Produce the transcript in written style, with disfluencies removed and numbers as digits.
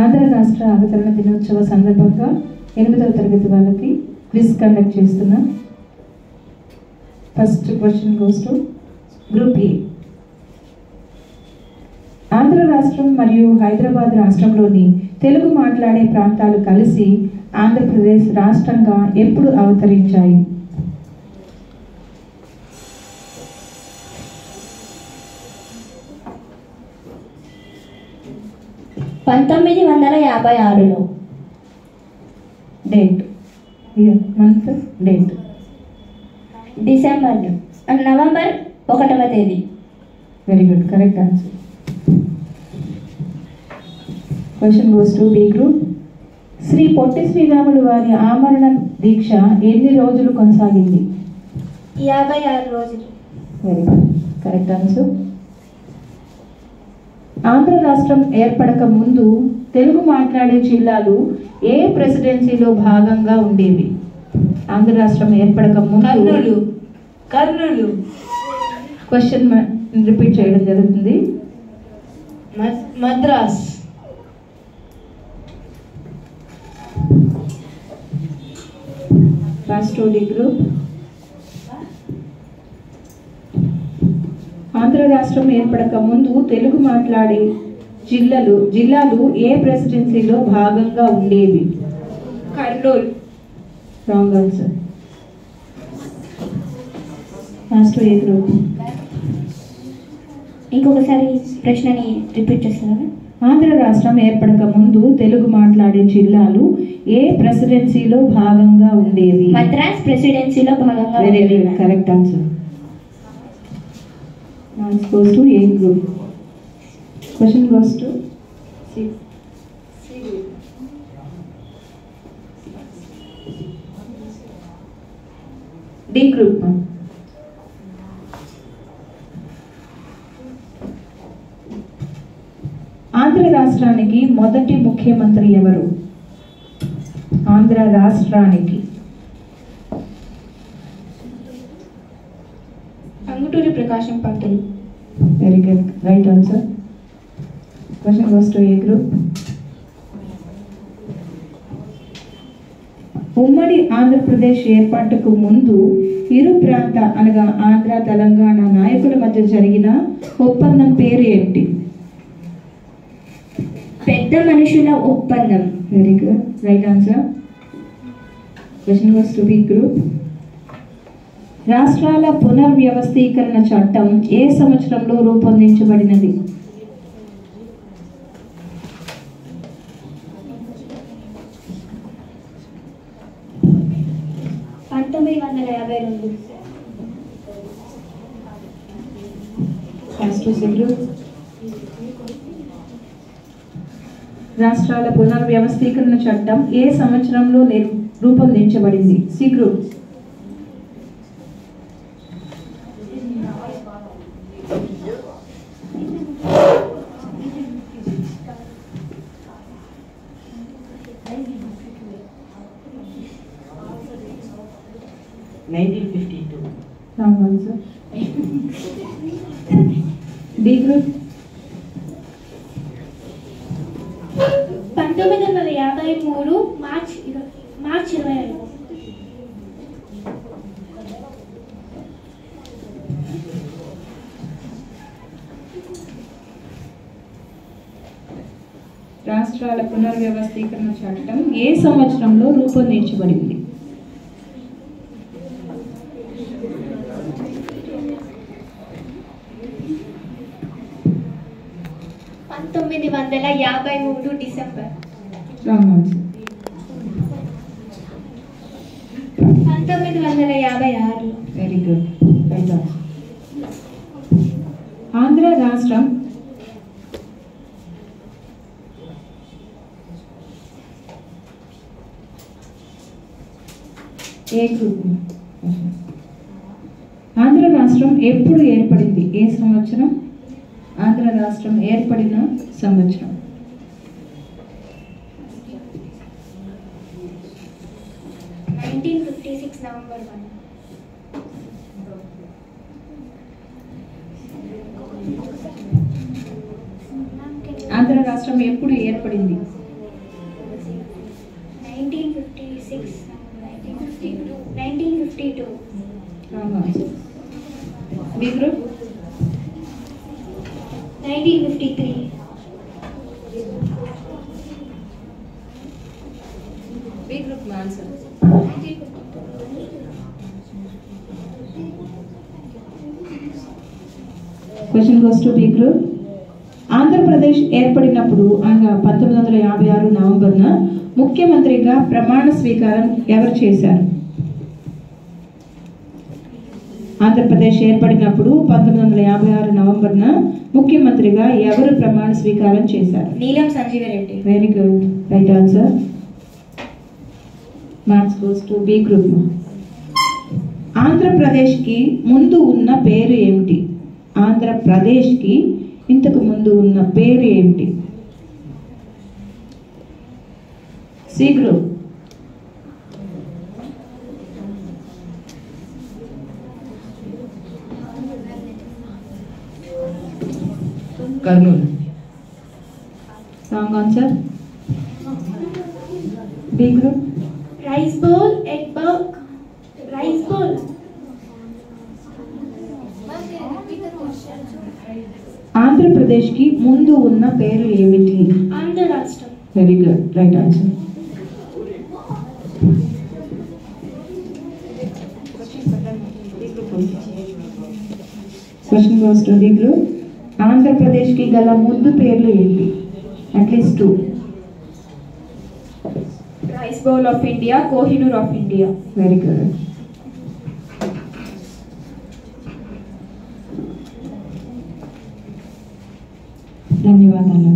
ఆంధ్ర రాష్ట్ర అవతరణ దినోత్సవ సందర్భంగా 8వ తరగతి వాళ్ళకి క్విజ్ కండక్ట్ చేస్తున్నా. First question goes to group A. Andhra రాష్ట్రం మరియు హైదరాబాద్ రాష్ట్రంలోని తెలుగు మాట్లాడే ప్రాంతాలు కలిసి ఆంధ్రప్రదేశ్ రాష్ట్రంగా ఎప్పుడు అవతరించాయి? (1956) డేట్, మంత్, డేట్. నవంబర్ 1వ తేదీ. Very good, correct answer. Question goes to B group. Shri Potti Sriramulu వారి ఆమరణ దీక్ష ఎన్ని రోజులు కొనసాగింది? 56 రోజులు. Very good, correct answer. Andhra రాష్ట్రం ఏర్పడక ముందు తెలుగు మాట్లాడే జిల్లాలు ఏ ప్రెసిడెన్సీలో భాగంగా ఉండేవి? ఆంధ్ర రాష్ట్రం ఏర్పడక ముందు కర్నూలు. క్వశ్చన్ రిపీట్ చేయడం జరుగుతుంది. మద్రాస్. రాష్ట్రోడి గ్రూప్. ఆంధ్ర రాష్ట్రం ఏర్పడక ముందు తెలుగు మాట్లాడే జిల్లాలు ఏ ప్రెసిడెన్సీలో భాగంగా ఉండేవి? కర్నూలు. Wrong answer. రాష్ట్ర ఏ గ్రూప్. ఇంకొకసారి ప్రశ్నని రిపీట్ చేస్తున్నారా? ఆంధ్ర రాష్ట్రం ఏర్పడక ముందు తెలుగు మాట్లాడే జిల్లాలు ఏ ప్రెసిడెన్సీలో భాగంగా ఉండేవి? మద్రాస్ ప్రెసిడెన్సీలో భాగంగా. Very good, correct answer. Answer goes to A group. Question goes to C group. D group. Andhra రాష్ట్రానికి మొదటి ముఖ్యమంత్రి ఎవరు? ఆంధ్ర రాష్ట్రానికి. Tanguturi Prakasam Pantulu. Very good, right answer. Question goes to A group. ఉమ్మడి ఆంధ్రప్రదేశ్ ఏర్పాటుకు ముందు ఇరు ప్రాంత అనగా ఆంధ్ర తెలంగాణ నాయకుల మధ్య జరిగిన ఒప్పందం పేరు ఏంటి? పెద్ద మనుషుల ఒప్పందం. Very good, right answer. Question goes to B group. రాష్ట్రాల పునర్వ్యవస్థీకరణ చట్టం ఏ సంవత్సరంలో రూపొందించబడినది? రాష్ట్రాల పునర్వ్యవస్థీకరణ చట్టం ఏ సంవత్సరంలో రూపొందించబడింది? C group. Wrong answer. D group. 1953 March 25. రాష్ట్రాల పునర్వ్యవస్థీకరణ చట్టం ఏ సంవత్సరంలో రూపొందించబడింది? December. Wrong answer. 1956. Very good, right answer. Andhra రాష్ట్రం ఏ గ్రూప్. ఆంధ్ర రాష్ట్రం ఎప్పుడు ఏర్పడింది? ఏ సంవత్సరం? ఆంధ్ర రాష్ట్రం ఏర్పడిన సంవత్సరం. 1956 నవంబర్ 1. ఆంధ్ర రాష్ట్రం ఎప్పుడు ఏర్పడింది? 1952. B group 1953. B group answer. Question goes to B group. Andhra Pradesh ఏర్పడినప్పుడు అనగా 1956 నవంబర్న ముఖ్యమంత్రిగా ప్రమాణ స్వీకారం ఎవరు చేశారు? ఆంధ్రప్రదేశ్ ఏర్పడినప్పుడు 1956 నవంబర్న ముఖ్యమంత్రిగా ఎవరు ప్రమాణ స్వీకారం చేశారు? Neelam Sanjiva Reddy. Very good, right answer. Marks goes to B group. ఆంధ్రప్రదేశ్కి ముందు ఉన్న పేరు ఏమిటి? ఆంధ్రప్రదేశ్కి ఇంతకు ముందు ఉన్న పేరు ఏమిటి? C group. Kurnool. Wrong answer. B group. Rice bowl, egg bowl, rice bowl. ఆంధ్రప్రదేశ్కి ముందు ఉన్న పేరు ఏమిటి? ఆంధ్ర రాష్ట్రం. Very good, right answer. Question goes to the group. ఆంధ్రప్రదేశ్కి గల ముందు పేర్లు ఏంటి? At least 2. Rice bowl of India, Kohinoor of India. Very good. ధన్యవాదాలు.